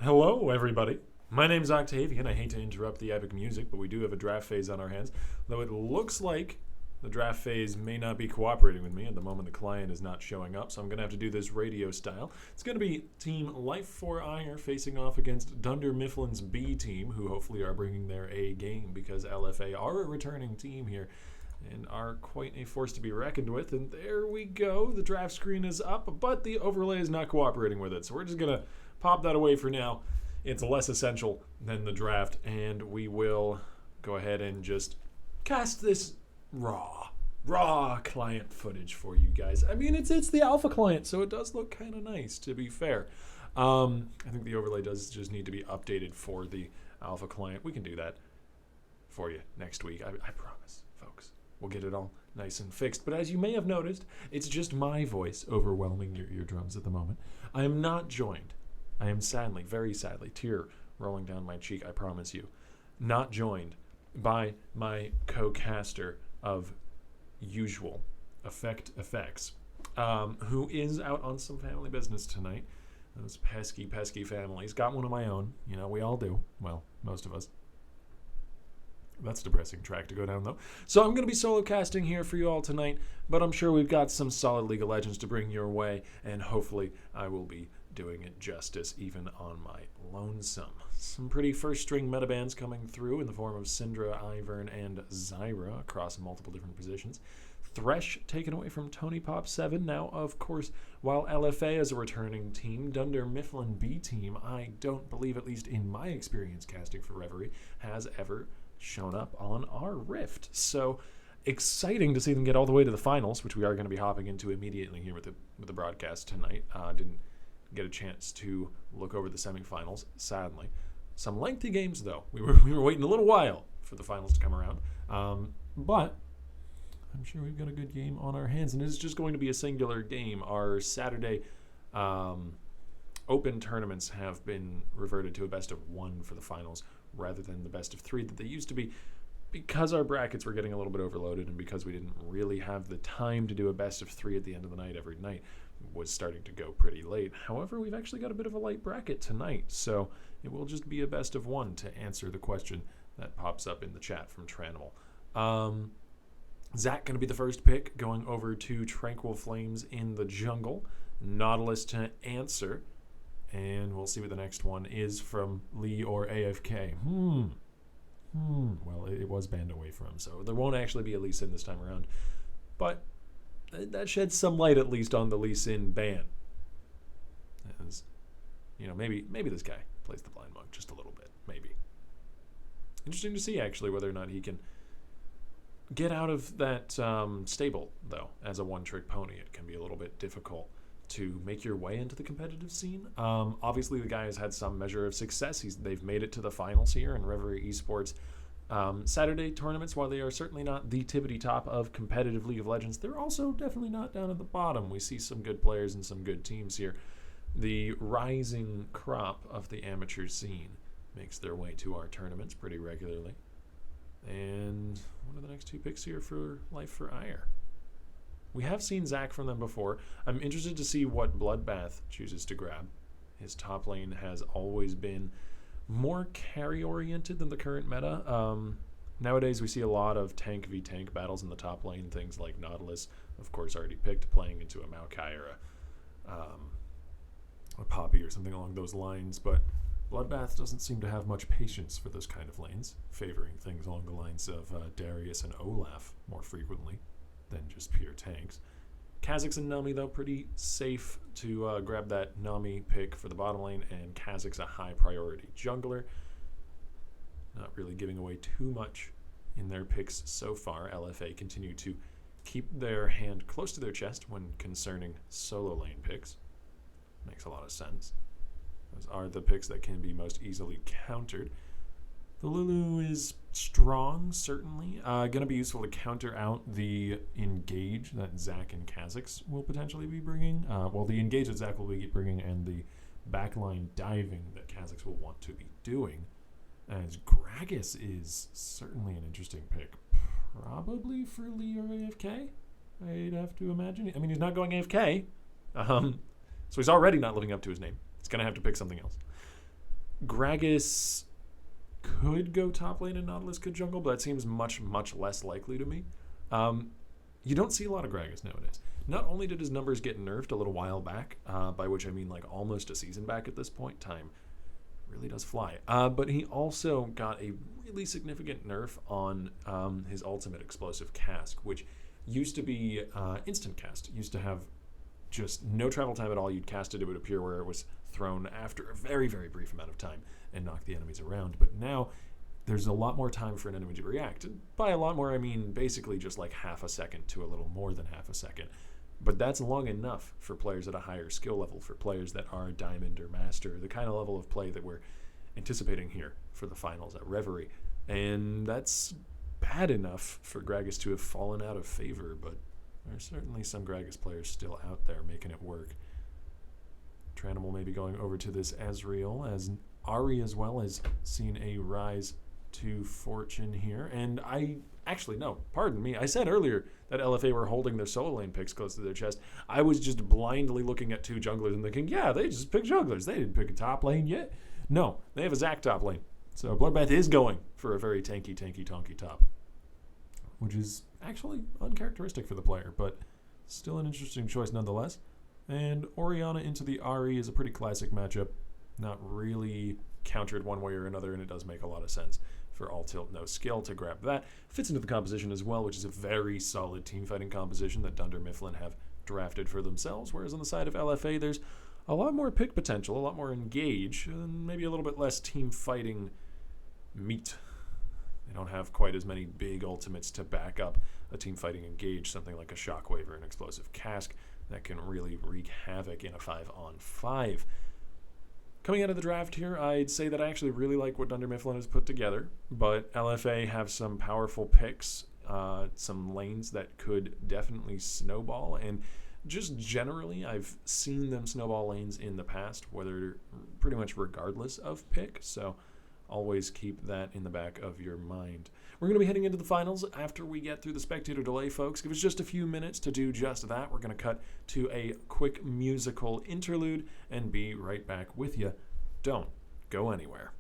Hello, everybody. My name's Octavian. I hate to interrupt the epic music, but we do have a draft phase on our hands. Though it looks like the draft phase may not be cooperating with me. At the moment, the client is not showing up, so I'm going to have to do this radio style. It's going to be Team Life for Ire facing off against Dunder Mifflin's B team, who hopefully are bringing their A game because LFA are a returning team here and are quite a force to be reckoned with. And there we go. The draft screen is up, but the overlay is not cooperating with it, so we're just going to pop that away for now. It's less essential than the draft, and we will go ahead and just cast this raw client footage for you guys. I mean, it's the alpha client, so it does look kind of nice, to be fair. I think the overlay does just need to be updated for the alpha client. We can do that for you next week. I promise, folks. We'll get it all nice and fixed. But as you may have noticed, it's just my voice overwhelming your eardrums at the moment. I am not joined. I am sadly, very sadly, tear rolling down my cheek, I promise you, not joined by my co-caster of usual effects, who is out on some family business tonight. Those pesky families. Got one of my own. You know, we all do. Well, most of us. That's a depressing track to go down, though. So I'm going to be solo casting here for you all tonight, but I'm sure we've got some solid League of Legends to bring your way, and hopefully I will be doing it justice even on my lonesome. Some pretty first-string meta bands coming through in the form of Syndra, Ivern, and Zyra across multiple different positions. Thresh taken away from Tony Pop 7. Now, of course, while LFA is a returning team, Dunder Mifflin B team, I don't believe, at least in my experience casting for Reverie, has ever shown up on our Rift. So exciting to see them get all the way to the finals, which we are going to be hopping into immediately here with the broadcast tonight. Didn't get a chance to look over the semifinals, sadly. Some lengthy games, though. We were waiting a little while for the finals to come around. But I'm sure we've got a good game on our hands, and it's just going to be a singular game. Our Saturday open tournaments have been reverted to a best of one for the finals rather than the best of three that they used to be, because our brackets were getting a little bit overloaded and because we didn't really have the time to do a best of three at the end of the night every night. Was starting to go pretty late. However, we've actually got a bit of a light bracket tonight, so it will just be a best of one to answer the question that pops up in the chat from Tranimal. Zach going to be the first pick, going over to Tranquil Flames in the jungle. Nautilus to answer, and we'll see what the next one is from Lee or AFK. Well, it was banned away from, so there won't actually be a Lee Sin this time around, but that sheds some light at least on the Lee Sin ban. As, you know, maybe this guy plays the blind monk just a little bit, maybe. Interesting to see, actually, whether or not he can get out of that stable, though. As a one-trick pony, it can be a little bit difficult to make your way into the competitive scene. Obviously, the guy has had some measure of success. They've made it to the finals here in Reverie Esports. Saturday tournaments, while they are certainly not the tippity top of competitive League of Legends, they're also definitely not down at the bottom. We see some good players and some good teams here. The rising crop of the amateur scene makes their way to our tournaments pretty regularly. And what are the next two picks here for Life for Ire? We have seen Zach from them before. I'm interested to see what Bloodbath chooses to grab. His top lane has always been more carry-oriented than the current meta. Nowadays, we see a lot of tank v tank battles in the top lane. Things like Nautilus, of course, already picked, playing into a Maokai or a Poppy or something along those lines. But Bloodbath doesn't seem to have much patience for those kind of lanes, favoring things along the lines of Darius and Olaf more frequently than just pure tanks. Kha'Zix and Nami, though, pretty safe to grab that Nami pick for the bottom lane, and Kha'Zix a high priority jungler. Not really giving away too much in their picks so far. LFA continue to keep their hand close to their chest when concerning solo lane picks. Makes a lot of sense. Those are the picks that can be most easily countered. The Lulu is strong, certainly. Going to be useful to counter out the engage that Zach and Kha'Zix will potentially be bringing. The engage that Zach will be bringing and the backline diving that Kha'Zix will want to be doing. As Gragas is certainly an interesting pick. Probably for Lee or AFK, I'd have to imagine. I mean, he's not going AFK. So he's already not living up to his name. He's going to have to pick something else. Gragas could go top lane and Nautilus could jungle, but that seems much, much less likely to me. You don't see a lot of Gragas nowadays. Not only did his numbers get nerfed a little while back, by which I mean like almost a season back at this point, time really does fly, but he also got a really significant nerf on his ultimate explosive cask, which used to be instant cast. Used to have just no travel time at all. You'd cast it, it would appear where it was thrown after a very, very brief amount of time and knock the enemies around. But now there's a lot more time for an enemy to react. And by a lot more, I mean basically just like half a second to a little more than half a second. But that's long enough for players at a higher skill level, for players that are Diamond or Master, the kind of level of play that we're anticipating here for the finals at Reverie. And that's bad enough for Gragas to have fallen out of favor, but there's certainly some Gragas players still out there making it work. Tranimal may be going over to this Ezreal, as Ari as well has seen a rise to fortune here. And no, pardon me. I said earlier that LFA were holding their solo lane picks close to their chest. I was just blindly looking at two junglers and thinking, yeah, they just picked junglers. They didn't pick a top lane yet. No, they have a Zac top lane. So Bloodbath is going for a very tanky, tonky top, which is actually uncharacteristic for the player, but still an interesting choice nonetheless. And Orianna into the Ahri is a pretty classic matchup. Not really countered one way or another, and it does make a lot of sense for all tilt, no skill to grab that. Fits into the composition as well, which is a very solid team fighting composition that Dunder Mifflin have drafted for themselves, whereas on the side of LFA, there's a lot more pick potential, a lot more engage, and maybe a little bit less team fighting meat. They don't have quite as many big ultimates to back up a team fighting engage, something like a Shockwave or an Explosive Cask that can really wreak havoc in a 5-on-5. Coming out of the draft here, I'd say that I actually really like what Dunder Mifflin has put together, but LFA have some powerful picks, some lanes that could definitely snowball, and just generally, I've seen them snowball lanes in the past, whether pretty much regardless of pick, so always keep that in the back of your mind. We're going to be heading into the finals after we get through the spectator delay, folks. Give us just a few minutes to do just that. We're going to cut to a quick musical interlude and be right back with you. Don't go anywhere.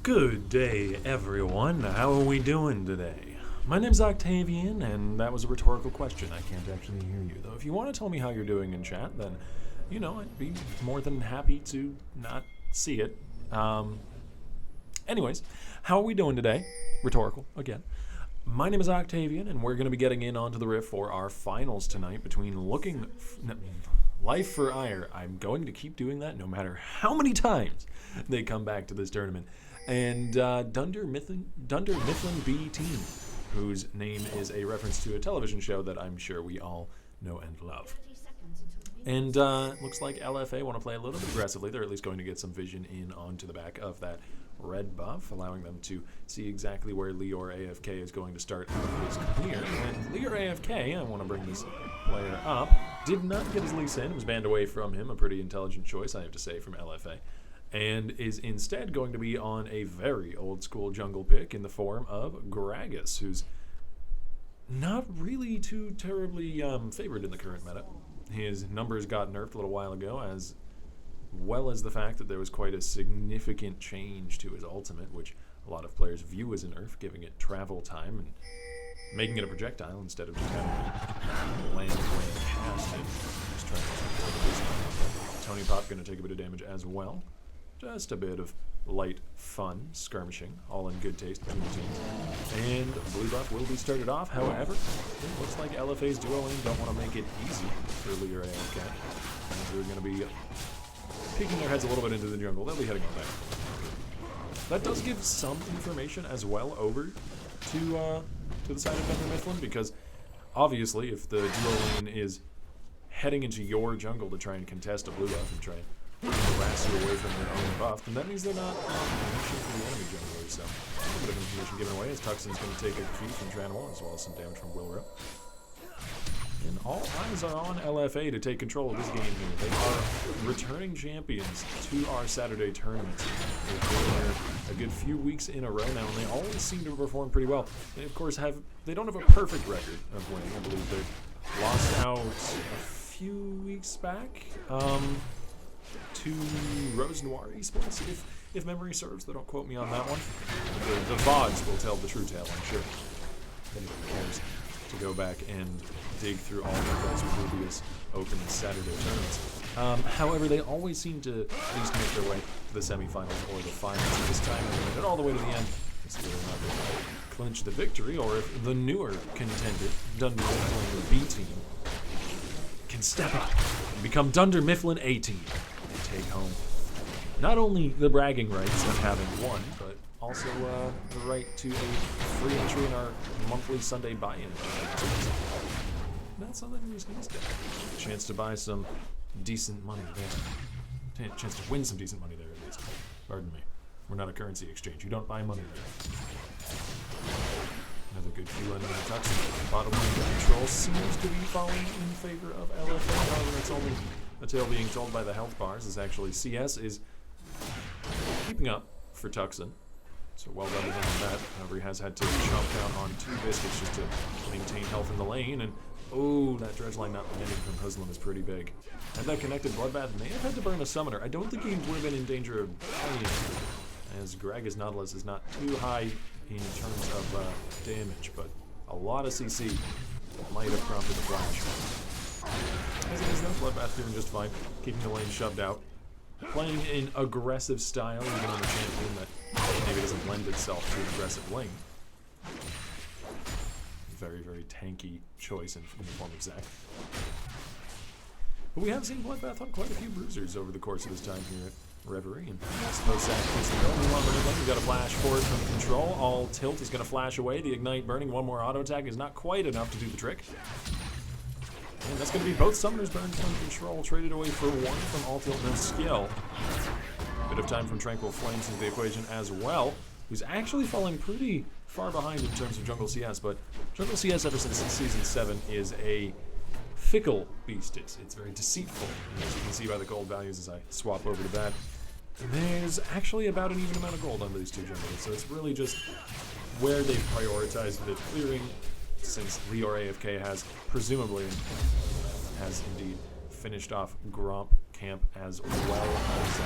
Good day, everyone. How are we doing today? My name's Octavian, and that was a rhetorical question. I can't actually hear you, though. If you want to tell me how you're doing in chat, then, I'd be more than happy to not see it. Anyways, how are we doing today? Rhetorical, again. My name is Octavian, and we're going to be getting in onto the Rift for our finals tonight between Life for Ire. I'm going to keep doing that no matter how many times they come back to this tournament. And Dunder Mifflin B team, whose name is a reference to a television show that I'm sure we all know and love. And looks like LFA want to play a little bit aggressively. They're at least going to get some vision in onto the back of that red buff, allowing them to see exactly where Leor AFK is going to start out his clear. And Leor AFK, I want to bring this player up, did not get his Lee Sin. It was banned away from him. A pretty intelligent choice, I have to say, from LFA. And is instead going to be on a very old school jungle pick in the form of Gragas, who's not really too terribly favored in the current meta. His numbers got nerfed a little while ago, as well as the fact that there was quite a significant change to his ultimate, which a lot of players view as a nerf, giving it travel time and making it a projectile instead of just having it land when cast. And just trying to Tony Pop going to take a bit of damage as well. Just a bit of light, fun skirmishing, all in good taste between the teams. And blue buff will be started off. However, it looks like LFA's duo lane don't want to make it easy for Leor AFK. And they're going to be peeking their heads a little bit into the jungle. They'll be heading on back. That does give some information as well over to the side of Dunder Mifflin, because obviously if the duo lane is heading into your jungle to try and contest a blue buff and try and harass you away from their own buff, then that means they're not punishing for the enemy junglers. So a little bit of information given away as Tuxon's going to take a cue from Tranimal, as well as some damage from Wilro. And all eyes are on LFA to take control of this game here. They are returning champions to our Saturday tournament. They've been there a good few weeks in a row now, and they always seem to perform pretty well. They, of course, they don't have a perfect record of winning. I believe they lost out a few weeks back to Reverie Esports, if memory serves. They don't quote me on that one. The VODs will tell the true tale, I'm sure. If anyone cares to go back and dig through all of those previous open Saturday tournaments. However, they always seem to at least make their way to the semifinals or the finals. This time they made it all the way to the end. Let's see whether or not they clinch the victory, or if the newer contender, Dunder Mifflin B team, can step up and become Dunder Mifflin A team and take home not only the bragging rights of having won, but also the right to a free entry in our monthly Sunday buy-in. That's something we just need to get. A chance to buy some decent money there. A chance to win some decent money there, at least. Pardon me. We're not a currency exchange. You don't buy money there. Another good Q in the Tuxon. Bottom lane control seems to be falling in favor of LFA. However, that's only a tale being told by the health bars, as actually CS is keeping up for Tuxon. So well done to him on that. However, he has had to chomp down on 2 biscuits just to maintain health in the lane. And oh, that dredge line not landing from Huslam is pretty big. Had that connected Bloodbath may have had to burn a summoner. I don't think he would have been in danger of dying, as Gragas Nautilus is not too high in terms of damage, but a lot of CC might have prompted a flash. As it is though, Bloodbath doing just fine, keeping the lane shoved out. Playing in aggressive style, even on a champion that maybe doesn't lend itself to an aggressive lane. Very, very tanky choice in the form of Zac. But we have seen Bloodbath on quite a few bruisers over the course of his time here at Reverie, and I suppose Zac is the only one. We've got a flash forward from control. All tilt is going to flash away. The ignite burning. One more auto attack is not quite enough to do the trick. And that's going to be both summoners burned from control, traded away for one from all tilt, no skill. Bit of time from Tranquil Flames into the equation as well, who's actually falling pretty far behind in terms of jungle CS, but jungle CS ever since Season 7 is a fickle beast. It's very deceitful, and as you can see by the gold values as I swap over to that, there's actually about an even amount of gold on these two jungles, so it's really just where they've prioritized the clearing, since Leor AFK has presumably, has indeed finished off Gromp camp as well as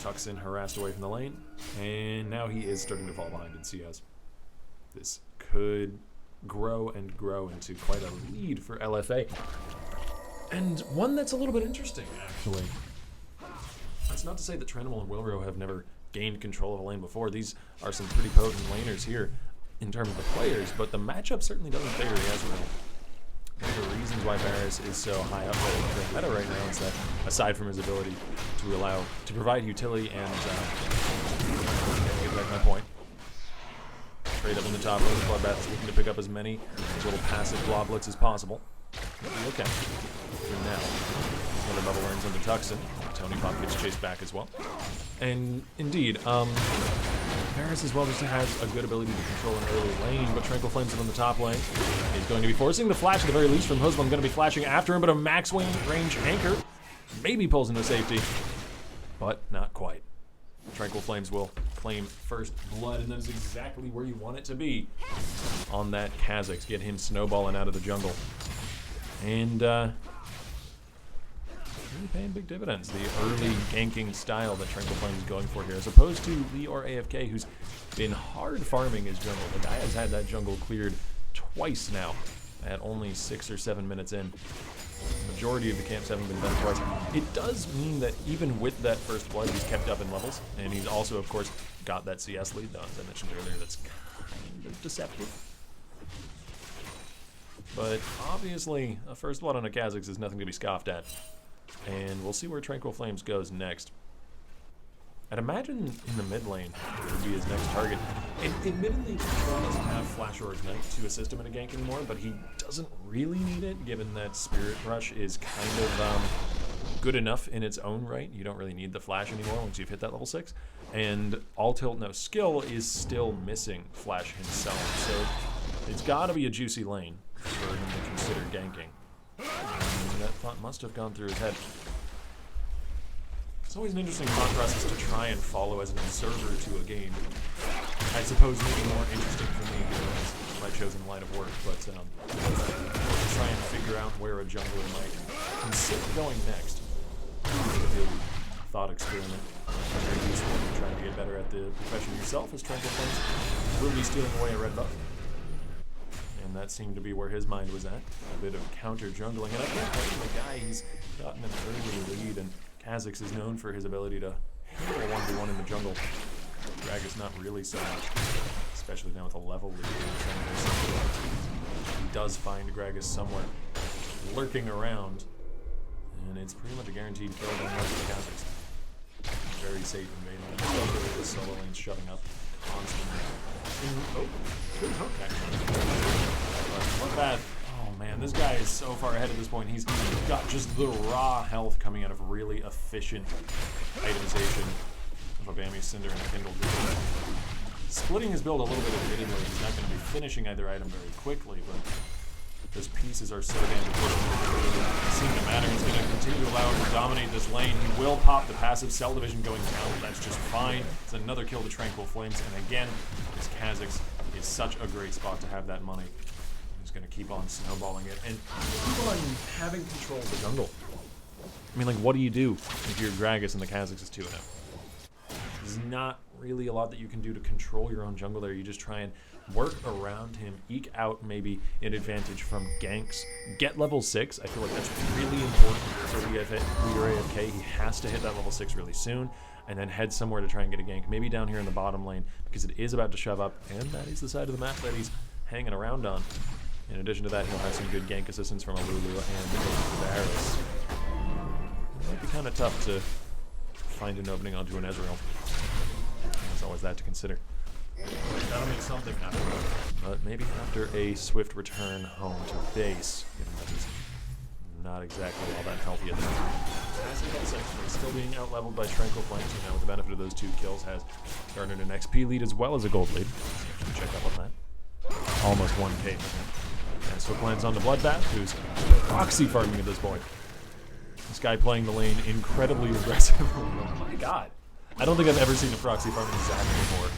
Tucson harassed away from the lane, and now he is starting to fall behind in CS. This could grow and grow into quite a lead for LFA, and one that's a little bit interesting, actually. That's not to say that Trendable and Wilro have never gained control of a lane before. These are some pretty potent laners here in terms of the players, but the matchup certainly doesn't favor Ezreal. One of the reasons why Varus is so high up there in the meta right now is that, aside from his ability to provide utility and get back my point. Straight up in the top lane, Bloodbath is looking to pick up as many little passive bloblets as possible. Okay, for now. Another bubble learns into Tucson. Tony Pop gets chased back as well. And indeed, Varus as well just has a good ability to control an early lane, but Tranquil Flames on the top lane is going to be forcing the flash at the very least from Husband. Going to be flashing after him, but a max range anchor maybe pulls into safety, but not quite. Tranquil Flames will claim first blood, and that is exactly where you want it to be on that Kha'Zix. Get him snowballing out of the jungle. And really paying big dividends. The early ganking style that Tranquil Flame is going for here, as opposed to Lior AFK, who's been hard farming his jungle. The guy has had that jungle cleared twice now, at only 6 or 7 minutes in. The majority of the camps having been done twice. It does mean that even with that first blood, he's kept up in levels, and he's also, of course, got that CS lead, though, as I mentioned earlier, that's kind of deceptive. But obviously, a first blood on a Kha'Zix is nothing to be scoffed at. And we'll see where Tranquil Flames goes next. I'd imagine in the mid lane would be his next target. And admittedly, Control doesn't have Flash or Ignite to assist him in a gank anymore, but he doesn't really need it, given that Spirit Rush is kind of good enough in its own right. You don't really need the Flash anymore once you've hit that level 6. And All Tilt No Skill is still missing Flash himself, so it's got to be a juicy lane for him to consider ganking. And that thought must have gone through his head. It's always an interesting thought process to try and follow as an observer to a game. I suppose maybe more interesting for me given it's my chosen line of work, but to try and figure out where a jungler might consider going next. A thought experiment. Very useful when you're trying to get better at the profession yourself, as Tranquil Flames will be stealing away a red buff. And that seemed to be where his mind was at. A bit of counter jungling. And I can't blame the guy. He's gotten an early lead, and Kha'Zix is known for his ability to handle 1v1 in the jungle. Gragas not really so much, especially now with a level lead. He does find Gragas somewhere lurking around, and it's pretty much a guaranteed kill on the Kha'Zix. Very safe invading. The solo lane's shoving up constantly. Oh, good hook actually. Not bad. Oh man, this guy is so far ahead at this point. He's got just the raw health coming out of really efficient itemization of a Bammy Cinder and a Kindle. Splitting his build a little bit admittedly. He's not going to be finishing either item very quickly, but those pieces are so damn important. It seems to matter. He's going to continue to allow him to dominate this lane. He will pop the passive Cell Division going down. That's just fine. It's another kill to Tranquil Flames, and again, this Kha'Zix is such a great spot to have that money. He's going to keep on snowballing it and keep on having control of the jungle. I mean, like, what do you do if you're Gragas and the Kha'Zix is 2-0? There's not really a lot that you can do to control your own jungle there. You just try and work around him, eke out maybe an advantage from ganks, get level 6. I feel like that's really important for Lior AFK. He has to hit that level 6 really soon, and then head somewhere to try and get a gank, maybe down here in the bottom lane, because it is about to shove up, and that is the side of the map that he's hanging around on. In addition to that, he'll have some good gank assistance from a Lulu and Varus. It might be kind of tough to find an opening onto an Ezreal. There's always that to consider. That'll make something happen. But maybe after a swift return home to base, given that he's not exactly all that healthy at the moment. He's still being out-leveled by Tranquil Flames, and now with the benefit of those 2 kills, has garnered an XP lead as well as a gold lead. Check up on that. Almost 1k for him. And so lands on the Bloodbath, who's proxy farming at this point. This guy playing the lane incredibly aggressively. Oh my god. I don't think I've ever seen a proxy farming Zac before.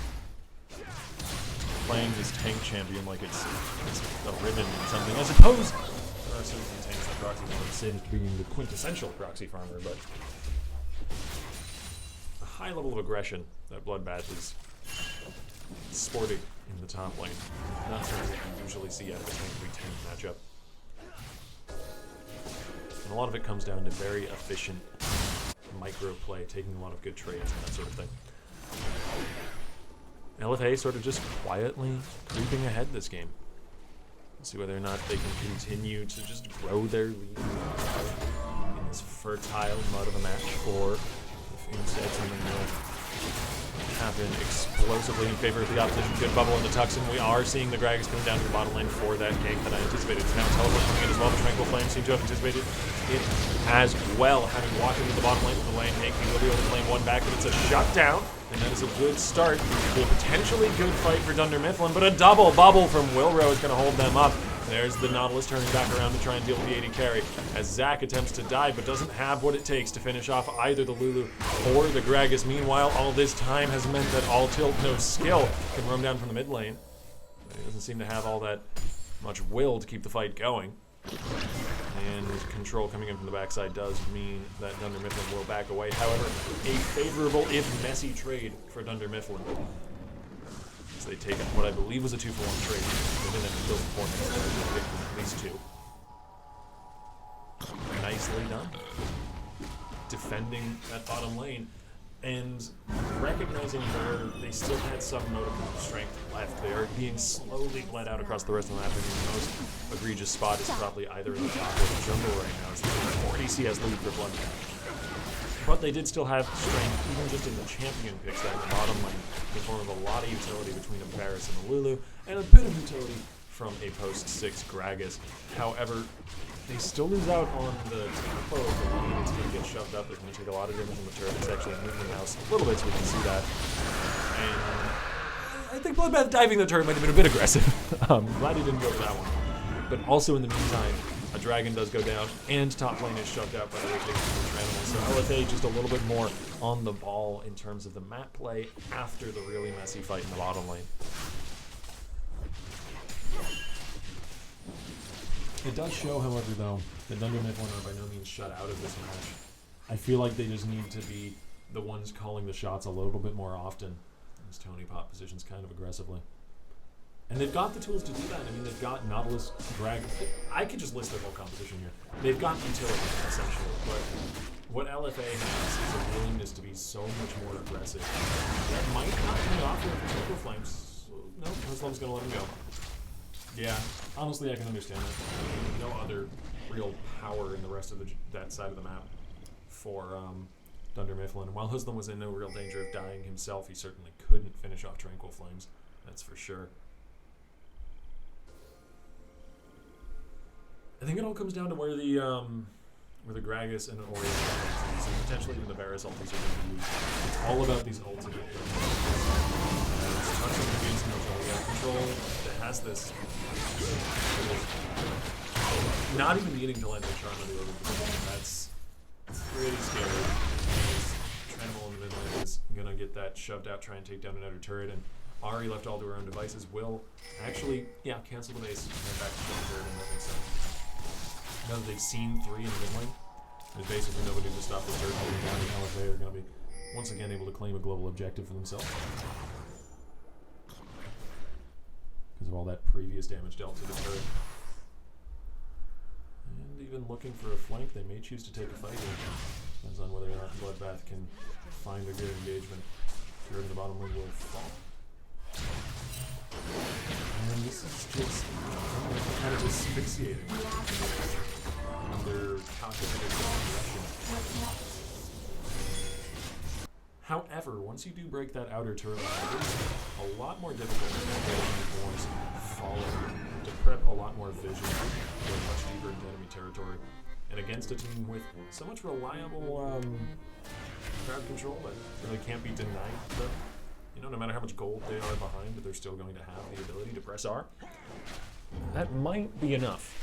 Playing this tank champion like it's a ribbon or something. I suppose there are certain tanks that proxy farmers say as being the quintessential proxy farmer, but high level of aggression that Bloodbath is sporting in the top lane. Not something that you usually see out of a 10v10 matchup. And a lot of it comes down to very efficient micro play, taking a lot of good trades and that sort of thing. LFA sort of just quietly creeping ahead this game. Let's see whether or not they can continue to just grow their lead in this fertile mud of a match, or if instead something will happen explosively in favor of the opposition. Good bubble in the Tuxin. We are seeing the Gragas coming down to the bottom lane for that gank that I anticipated. It's now teleport coming in as well. The Tranquil Flame seem to have anticipated it as well. Having walked into the bottom lane for the lane gank, he will be able to claim one back, but it's a shutdown, and that is a good start to a potentially good fight for Dunder Mifflin, but a double bubble from Wilro is going to hold them up. There's the Nautilus turning back around to try and deal with the AD carry as Zac attempts to dive but doesn't have what it takes to finish off either the Lulu or the Gragas. Meanwhile, all this time has meant that All Tilt, no skill, can roam down from the mid lane. But he doesn't seem to have all that much will to keep the fight going. And control coming in from the backside does mean that Dunder Mifflin will back away. However, a favorable, if messy, trade for Dunder Mifflin. They take what I believe was a 2-for-1 trade. They didn't have to kill performance. They picked at least 2. Nicely done. Defending that bottom lane and recognizing where they still had some modicum of strength left. They are being slowly bled out across the rest of the map, and the most egregious spot is probably either in the top or the jungle right now. It's the 40 CS lead for Bloodbath. But they did still have strength, even just in the champion picks there in the bottom lane, in the form of a lot of utility between a Varus and a Lulu, and a bit of utility from a post-6 Gragas. However, they still lose out on the tempo of the lane. It's going to get shoved up. They're going to take a lot of damage from the turret. It's actually moving the mouse a little bit, so we can see that. And I think Bloodbath diving the turret might have been a bit aggressive. Glad he didn't go for that one. But also in the meantime, a dragon does go down, and top lane is shoved out by the rotation of the animals. So LFA just a little bit more on the ball in terms of the map play after the really messy fight in the bottom lane. It does show, however, though, that Dunder Mifflin are by no means shut out of this match. I feel like they just need to be the ones calling the shots a little bit more often, as Tony Pop positions kind of aggressively. And they've got the tools to do that. I mean, they've got Nautilus, Drag. I could just list their whole composition here. They've got utility, essentially. But what LFA has is a willingness to be so much more aggressive. That might not pay off with Tranquil Flames. No, Muslim's going to let him go. Yeah, honestly, I can understand that. No other real power in the rest of that side of the map for Dunder Mifflin. And while Huslam was in no real danger of dying himself, he certainly couldn't finish off Tranquil Flames. That's for sure. I think it all comes down to where the Gragas and the Orion ultis, and potentially even the Varus ultis are going to be used. It's all about these ultimate touching against control that has this not even needing to land the charm of the other position. That's pretty scary. Tranimal in the mid lane is going to get that shoved out, try and take down another turret, and Ari, left all to her own devices, will actually, cancel the base and then back to the turret, and that makes sense. Now that they've seen 3 in the mid lane, there's basically nobody to stop the turret moving down, and LFA are going to be once again able to claim a global objective for themselves. Because of all that previous damage dealt to the turret. And even looking for a flank, they may choose to take a fight here. Depends on whether or not Bloodbath can find a good engagement. Turret in the bottom lane will fall. And this is just kind of asphyxiating under calculated aggression. However, once you do break that outer turret line, it is a lot more difficult to follow, to prep a lot more vision, go much deeper into enemy territory. And against a team with so much reliable crowd control that really can't be denied them. No matter how much gold they are behind, they're still going to have the ability to press R. That might be enough.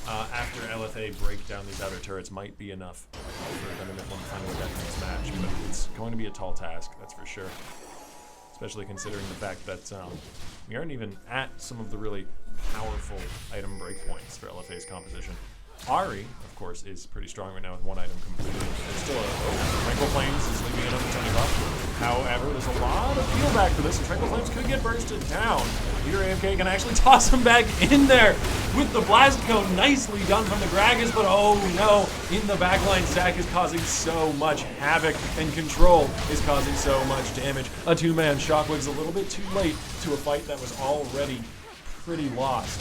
After LFA break down these outer turrets, might be enough for Dunder Mifflin to find a way back in this match, but it's going to be a tall task, that's for sure. Especially considering the fact that we aren't even at some of the really powerful item breakpoints for LFA's composition. Ari, of course, is pretty strong right now with one item completed. There's still a Tranquil Flames is leaving it up to Tony Buff. However, there's a lot of peel back for this, and Tranquil Flames could get bursted down. Here AFK can actually toss him back in there with the Blast Cone. Nicely done from the Gragas, but oh no, in the backline, Zach is causing so much havoc, and Control is causing so much damage. A two-man Shockwave's a little bit too late to a fight that was already pretty lost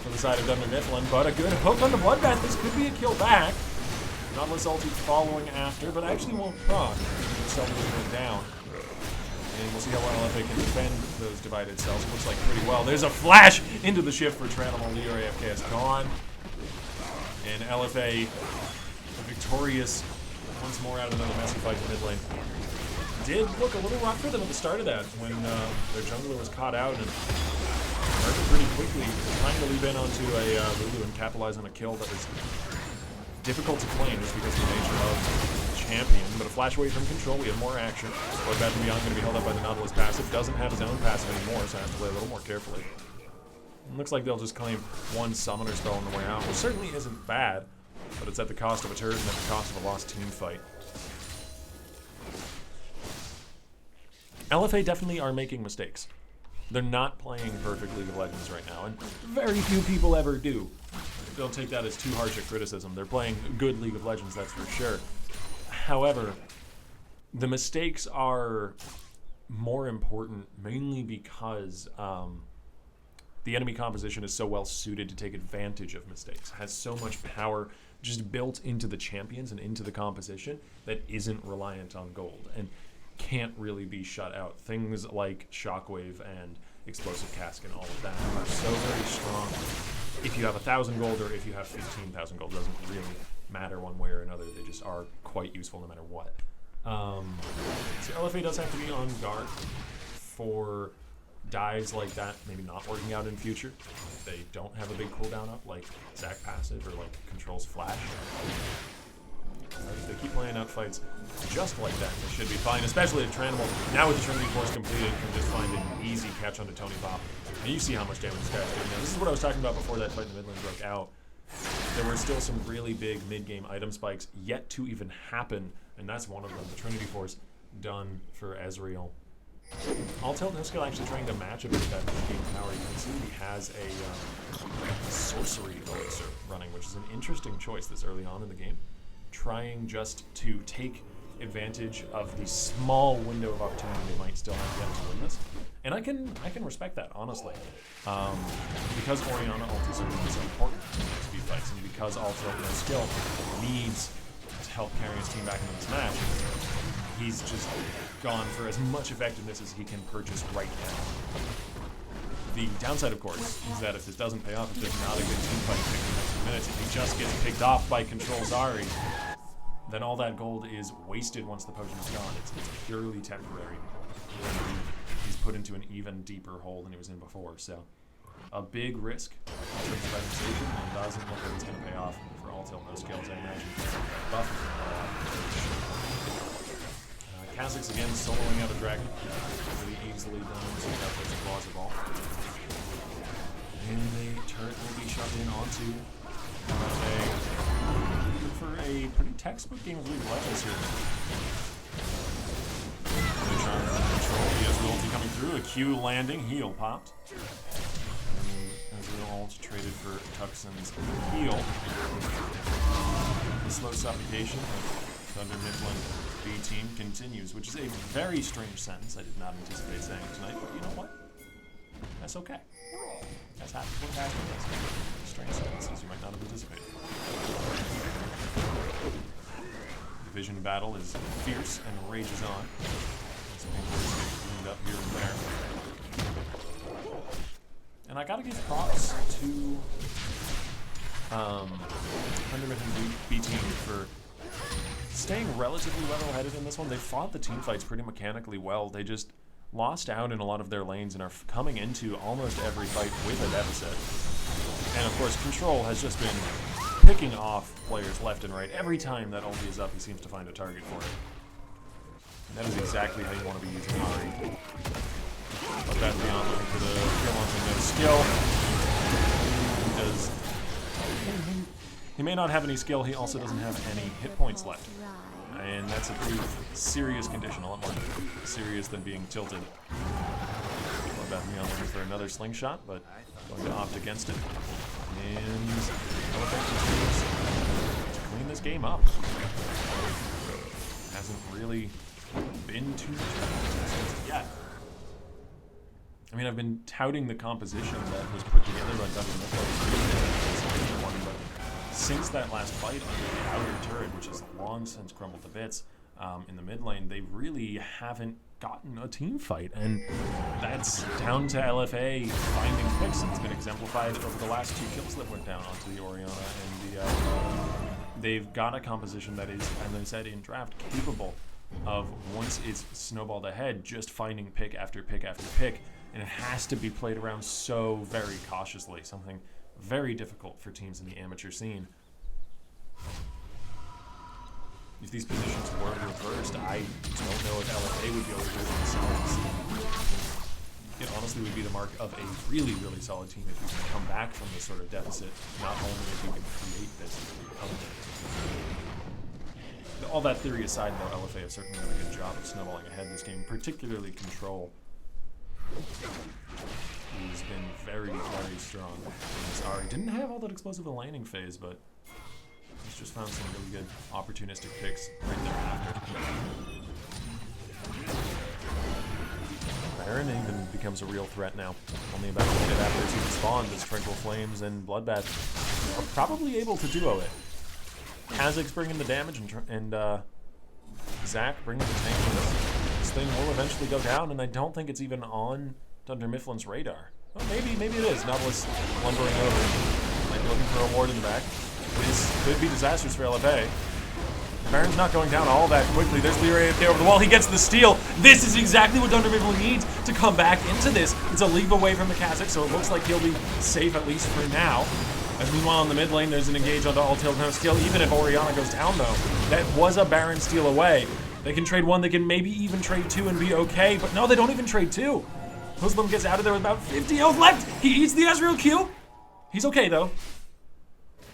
for the side of Dunder Mifflin, but a good hook on the Bloodbath. This could be a kill back. Nautilus ulti following after, but actually won't proc. Self is down. And we'll see how well LFA can defend those divided cells. Looks like pretty well. There's a flash into the shift for Tranimal. Leo AFK is gone. And LFA victorious once more out of another messy fight in mid lane. Did look a little rougher than at the start of that when their jungler was caught out and Murphy pretty quickly trying to leap in onto a Lulu and capitalize on a kill that was difficult to claim just because of the nature of the champion. But a flash away from Control, we have more action. Bloodbath and Beyond going to be held up by the Nautilus passive. Doesn't have his own passive anymore, so I have to play a little more carefully. It looks like they'll just claim one summoner spell on the way out, which certainly isn't bad, but it's at the cost of a turret and at the cost of a lost team fight. LFA definitely are making mistakes. They're not playing perfect League of Legends right now, and very few people ever do. Don't take that as too harsh a criticism. They're playing good League of Legends, that's for sure. However, the mistakes are more important mainly because the enemy composition is so well suited to take advantage of mistakes. It has so much power just built into the champions and into the composition that isn't reliant on gold and can't really be shut out. Things like Shockwave and Explosive Cask and all of that are so very strong. If you have 1,000 gold or if you have 15,000 gold, doesn't really matter one way or another. They just are quite useful no matter what. So LFA does have to be on guard for dives like that, maybe not working out in future. If they don't have a big cooldown up like Zac passive or like Control's flash. If they keep playing out fights just like that, they should be fine, especially if Tranimal, now with the Trinity Force completed, can just find an easy catch onto Tony Pop. And you see how much damage this guy's doing now. This is what I was talking about before that fight in the mid lane broke out. There were still some really big mid-game item spikes yet to even happen, and that's one of them. The Trinity Force done for Ezreal. I'll tell no skill actually trying to match a bit of that mid-game power. You can see he has a sorcery elixir running, which is an interesting choice this early on in the game. Trying just to take advantage of the small window of opportunity they might still have to get to win this. And I can respect that, honestly. Because Orianna ulti certainly is so important in these speed fights, and because All Tilt No Skill needs to help carry his team back into this match, he's just gone for as much effectiveness as he can purchase right now. The downside, of course, is that if this doesn't pay off, if there's not a good team fight in the next few minutes, if he just gets picked off by Control's Ari, then all that gold is wasted once the potion is gone. It's purely temporary. He's put into an even deeper hole than he was in before. So, a big risk in terms of itemization, and it doesn't look like it's going to pay off for All Tilt No Skills, I imagine. Buff is going to pay off. Kha'Zix again soloing out a dragon. Really easily done. So that those claws of all. And the turret will be shoved in onto for a pretty textbook game of League of Legends here. The charm Control. He has an ulti coming through. A Q landing. Heal popped. And Ezreal ult traded for Tuxon's heal. The slow suffocation of Thunder Mifflin B team continues, which is a very strange sentence I did not anticipate saying tonight, but you know what? That's okay. That's half what happened. That's strange sentences you might not have anticipated. The Vision battle is fierce and rages on. Some imports get cleaned up here and there. And I gotta give props to Thunder Mifflin B team for staying relatively level-headed in this one. They fought the team fights pretty mechanically well. They just lost out in a lot of their lanes and are coming into almost every fight with a deficit. And of course, Control has just been picking off players left and right. Every time that ulti is up, he seems to find a target for it. And that is exactly how you want to be using Ari. But that's beyond looking for the kill onto no skill. He does He may not have any skill, he also doesn't have any hit points left. And that's a pretty serious condition, a lot more serious than being tilted. Bloodbath Neon looking for another slingshot, but going to opt against it. And Elephant continues to clean this game up. Hasn't really been too much yet. I mean, I've been touting the composition that was put together by Dr. Mifflin, but since that last fight under the outer turret, which has long since crumbled to bits, in the mid lane, they really haven't gotten a team fight, and that's down to LFA finding picks, and it's been exemplified over the last 2 kills that went down onto the Orianna, and they've got a composition that is, as I said in draft, capable of, once it's snowballed ahead, just finding pick after pick after pick, and it has to be played around so very cautiously, something very difficult for teams in the amateur scene. If these positions were reversed, I don't know if LFA would be able to do it themselves. It honestly would be the mark of a really, really solid team if you can come back from this sort of deficit, not only if you can create this element. All that theory aside, though, LFA have certainly done a good job of snowballing ahead this game, particularly Control, who's been very, very strong. Sorry, didn't have all that explosive a landing phase, but he's just found some really good opportunistic picks right thereafter. Baron even becomes a real threat now. Only about a minute after it's even spawned, as Tranquil Flames and Bloodbath are probably able to duo it. Kha'Zix's bringing the damage, and Zach bringing the tank. This thing will eventually go down, and I don't think it's even on Dunder Mifflin's radar. Well, maybe it is. Nautilus lumbering over, like looking for a ward in the back. This could be disastrous for LFA. Baron's not going down all that quickly. There's Leroy AFK over the wall. He gets the steal. This is exactly what Dunder Mifflin needs to come back into this. It's a leap away from the Kha'Zix, so it looks like he'll be safe at least for now. As meanwhile, in the mid lane, there's an engage onto All-Tailed no steal. Even if Orianna goes down, though, that was a Baron steal away. They can trade 1, they can maybe even trade 2 and be okay, but no, they don't even trade 2. Muslim gets out of there with about 50 health left. He eats the Ezreal Q. He's okay, though.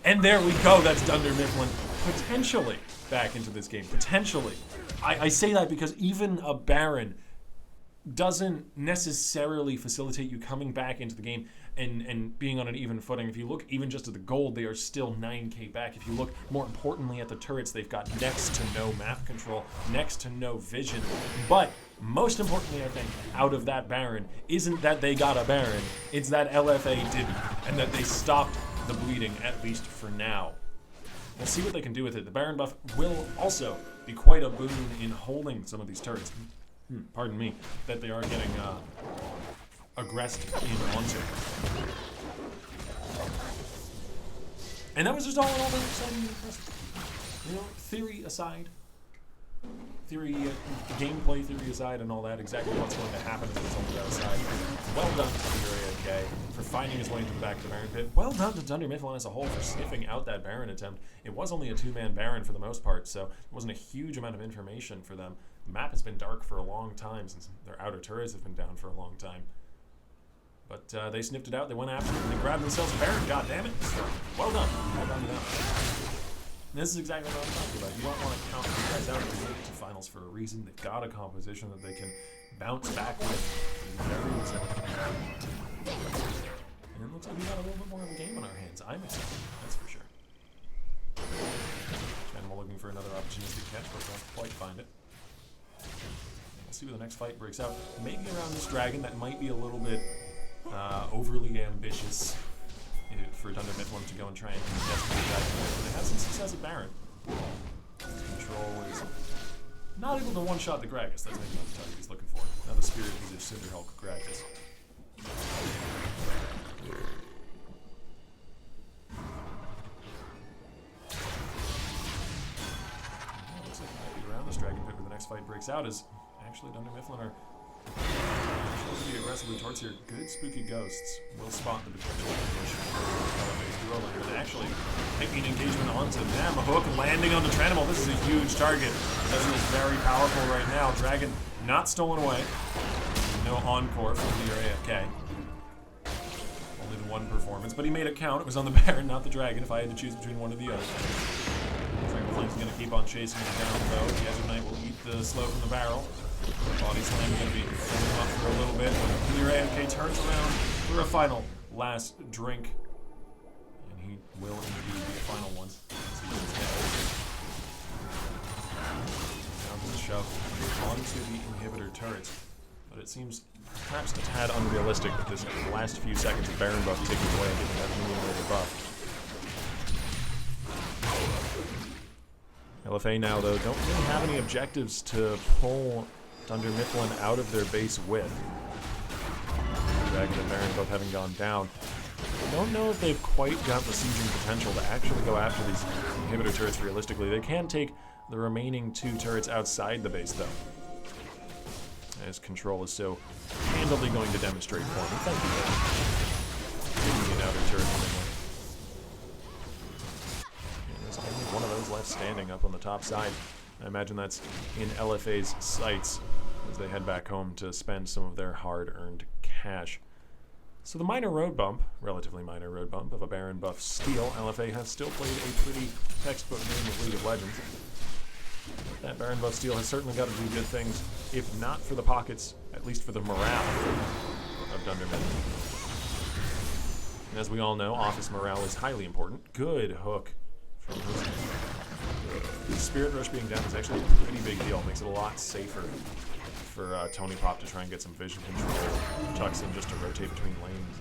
And there we go. That's Dunder Mifflin potentially back into this game. Potentially. I say that because even a Baron doesn't necessarily facilitate you coming back into the game and being on an even footing. If you look even just at the gold, they are still 9k back. If you look more importantly at the turrets, they've got next to no map control, next to no vision. But most importantly, I think, out of that Baron, isn't that they got a Baron, it's that LFA didn't, and that they stopped the bleeding, at least for now. We'll see what they can do with it. The Baron buff will also be quite a boon in holding some of these turrets. Pardon me, that they are getting aggressed in onto. And that was just all in all very exciting and impressive. You know, theory aside, gameplay theory aside and all that, exactly what's going to happen as a result of that aside. Well done to Reverie AFK for finding his way into the back of the Baron pit. Well done to Dunder Mifflin as a whole for sniffing out that Baron attempt. It was only a 2-man Baron for the most part, so it wasn't a huge amount of information for them. The map has been dark for a long time since their outer turrets have been down for a long time. But they sniffed it out, they went after it, and they grabbed themselves a Baron, goddammit. So, well done. Well done to them. And this is exactly what I'm talking about. You don't want to count these guys out. They made it to finals for a reason. They've got a composition that they can bounce back with. Very excited. And it looks like we got a little bit more of a game on our hands. I'm excited, that's for sure. Animal looking for another opportunistic catch, but don't quite find it. We'll see where the next fight breaks out. Maybe around this dragon that might be a little bit overly ambitious for Dunder Mifflin to go and try and contest the dragon. But it has some success at Baron. Control is not able to one-shot the Gragas. That's maybe not the target he's looking for. Now the Spirit is a Cinder Hulk Gragas. Looks like he might be around this dragon pit where the next fight breaks out as actually Dunder Mifflin are pretty aggressively towards here. Good spooky ghosts will spot the potential ambush for LFA's and actually taking engagement onto them. A hook landing on the Tranimal. This is a huge target. Ezreal is very powerful right now. Dragon not stolen away. No encore from Leroy AFK. Only the one performance, but he made it count. It was on the Baron, not the Dragon, if I had to choose between one or the other. Tranquil Flame's going to keep on chasing him down, though. The Desert Knight will eat the slow from the barrel. Body Slam going to be holding off for a little bit. Clear AFK turns around for a final last drink. And he will indeed be the final one. Down to the shove onto the inhibitor turret. But it seems perhaps a tad unrealistic with this last few seconds of Baron buff taking away that minion wave buff. LFA now, though, don't really have any objectives to pull Dunder Mifflin out of their base with. Dragon and Baron both having gone down. I don't know if they've quite got the sieging potential to actually go after these inhibitor turrets realistically. They can take the remaining 2 turrets outside the base, though. As Control is so handily going to demonstrate for me. Thank you, taking an outer turret anyway. And there's only one of those left standing up on the top side. I imagine that's in LFA's sights as they head back home to spend some of their hard-earned cash. So the minor road bump, relatively minor road bump, of a Baron buff steal, LFA has still played a pretty textbook game of League of Legends. That Baron buff steal has certainly got to do good things, if not for the pockets, at least for the morale of Dunder Mifflin. And as we all know, office morale is highly important. Good hook from Husky. The Spirit Rush being down is actually a pretty big deal. It makes it a lot safer for Tony Pop to try and get some vision control. Tucks in just to rotate between lanes.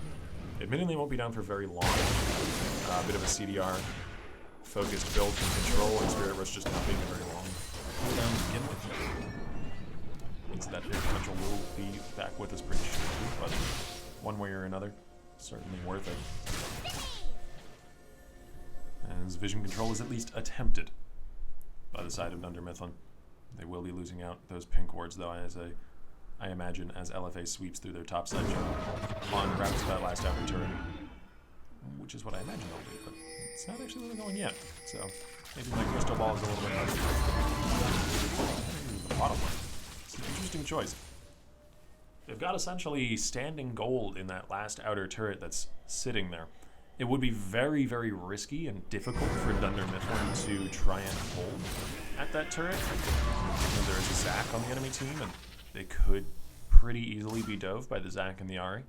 Admittedly, it won't be down for very long. A bit of a CDR focused build from Control, and Spirit Rush just not being very long. Pull down to begin with. Means that their potential will be back with us pretty shortly, but one way or another, certainly worth it. As vision control is at least attempted by the side of Dunder Mifflin. They will be losing out those pink wards, though, I imagine, as LFA sweeps through their top side on route to that last outer turret, which is what I imagine they'll do, but it's not actually really going yet. So maybe my crystal ball is a little bit harder. The bottom one. It's an interesting choice. They've got essentially standing gold in that last outer turret that's sitting there. It would be very, very risky and difficult for Dunder Mifflin to try and hold at that turret. And there is a Zac on the enemy team, and they could pretty easily be dove by the Zac and the Ahri.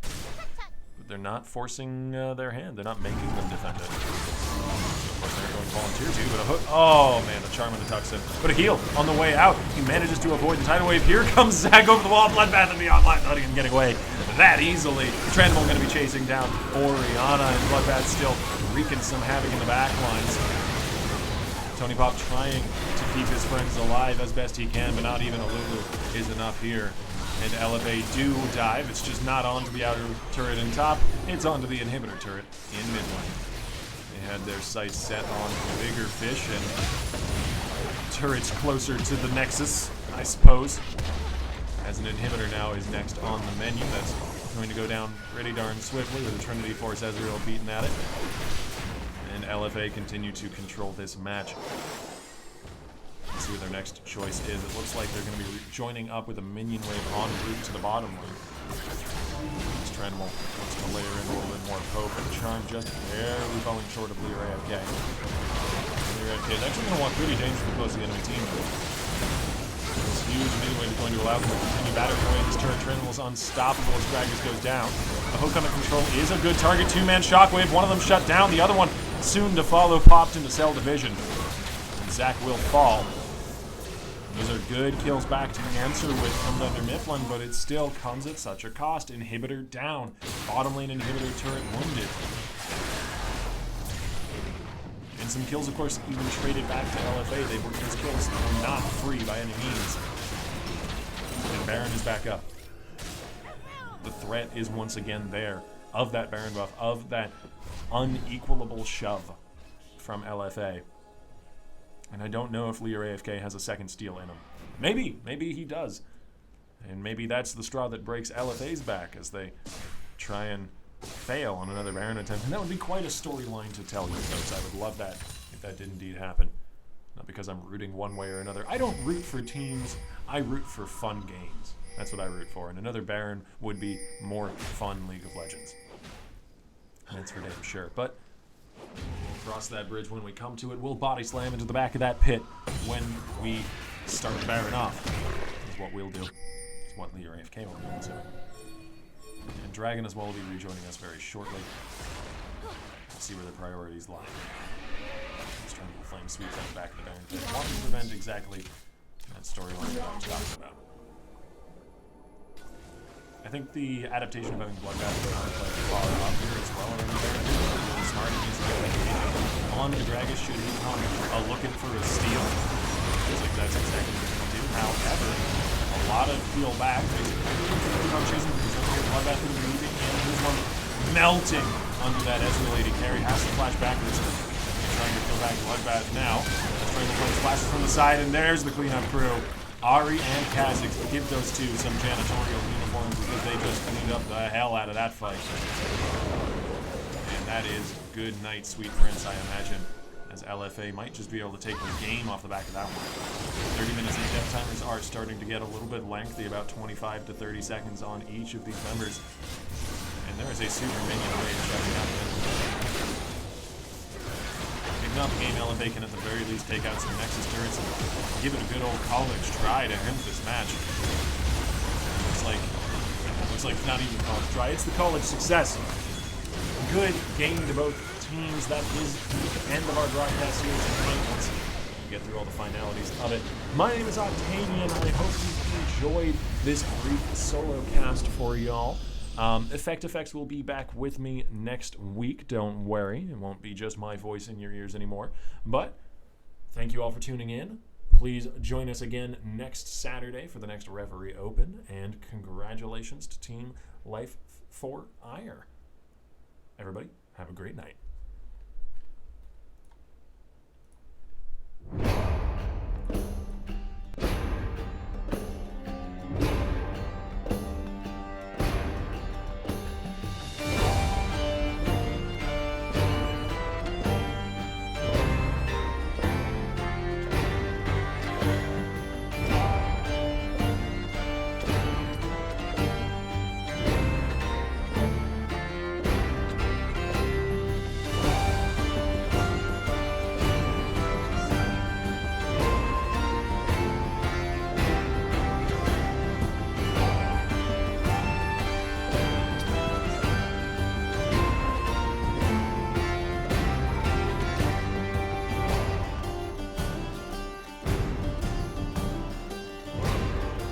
But they're not forcing their hand. They're not making them defend it. Of course, they're going to volunteer to, but a hook. Oh, man, the charm of the Tuxin. But a heal on the way out. He manages to avoid the tidal wave. Here comes Zac over the wall. Bloodbath and beyond. Not even getting away that easily. Tranmol going to be chasing down Orianna, and Bloodbath still wreaking some havoc in the back lines. Tony Pop trying to keep his friends alive as best he can, but not even a Lulu is enough here. And LFA do dive. It's just not onto the outer turret in top. It's onto the inhibitor turret in mid lane. They had their sights set on bigger fish and turrets closer to the Nexus, I suppose. As an inhibitor now is next on the menu. That's going to go down pretty darn swiftly with the Trinity Force Ezreal beating at it. And LFA continue to control this match. Let's see what their next choice is. It looks like they're going to be joining up with a minion wave en route to the bottom lane. This Tranmol wants to layer in a little bit more poke, and Charm just barely falling short of Lear AFK. Lear AFK is actually going to walk pretty dangerously close to the enemy team. This huge minion wave is going to allow them to continue battering away this turret. Tranmol is unstoppable as Gragas goes down. The hook under control is a good target. Two-man shockwave. One of them shut down. The other one soon to follow, popped into cell division. And Zac will fall. Those are good kills back to the answer with from Dunder Mifflin, but it still comes at such a cost. Inhibitor down. Bottom lane inhibitor turret wounded. And some kills, of course, even traded back to LFA. Those kills were not free by any means. And Baron is back up. The threat is once again there of that Baron buff, of that unequalable shove from LFA. And I don't know if Lear AFK has a second steal in him. Maybe he does. And maybe that's the straw that breaks LFA's back as they try and fail on another Baron attempt. And that would be quite a storyline to tell you folks. I would love that if that did indeed happen. Not because I'm rooting one way or another. I don't root for teams. I root for fun games. That's what I root for. And another Baron would be more fun League of Legends. That's for damn sure. But we'll cross that bridge when we come to it. We'll body slam into the back of that pit when we start Baron off. Is what we'll do. Is what the AFK will do. So. And Dragon as well will be rejoining us very shortly. We'll see where the priorities lie. Just trying to flame sweeps out the back of the Baron pit. Want to prevent exactly that storyline that I was talking about. I think the adaptation of having Bloodbath is like far up here as well. Really smart. It needs to get that on the Dragon should he come looking for a steal. Feels like that's exactly what he's going to do. However, a lot of peel back. Basically, I'm chasing because over here Bloodbath is moving and this one melting under that Ezreal AD carry. Has to flash backwards. Trying to peel back Bloodbath now. Trying to play splashes from the side, and there's the cleanup crew. Ari and Kha'Zix, give those two some janitorial uniforms because they just cleaned up the hell out of that fight. And that is good night, sweet prince, I imagine, as LFA might just be able to take the game off the back of that one. 30 minutes in death timers are starting to get a little bit lengthy, about 25 to 30 seconds on each of these members. And there is a super minion rage shutting out there. Up the game, LFA can at the very least take out some Nexus turrets and give it a good old college try to end this match. Looks like not even college try, it's the college success. Good game to both teams. That is the end of our broadcast series tonight. Once we get through all the finalities of it. My name is Octavian. I hope you enjoyed this brief solo cast for y'all. Effects will be back with me next week. Don't worry. It won't be just my voice in your ears anymore. But thank you all for tuning in. Please join us again next Saturday for the next Reverie Open. And congratulations to Team Life for Ire. Everybody, have a great night.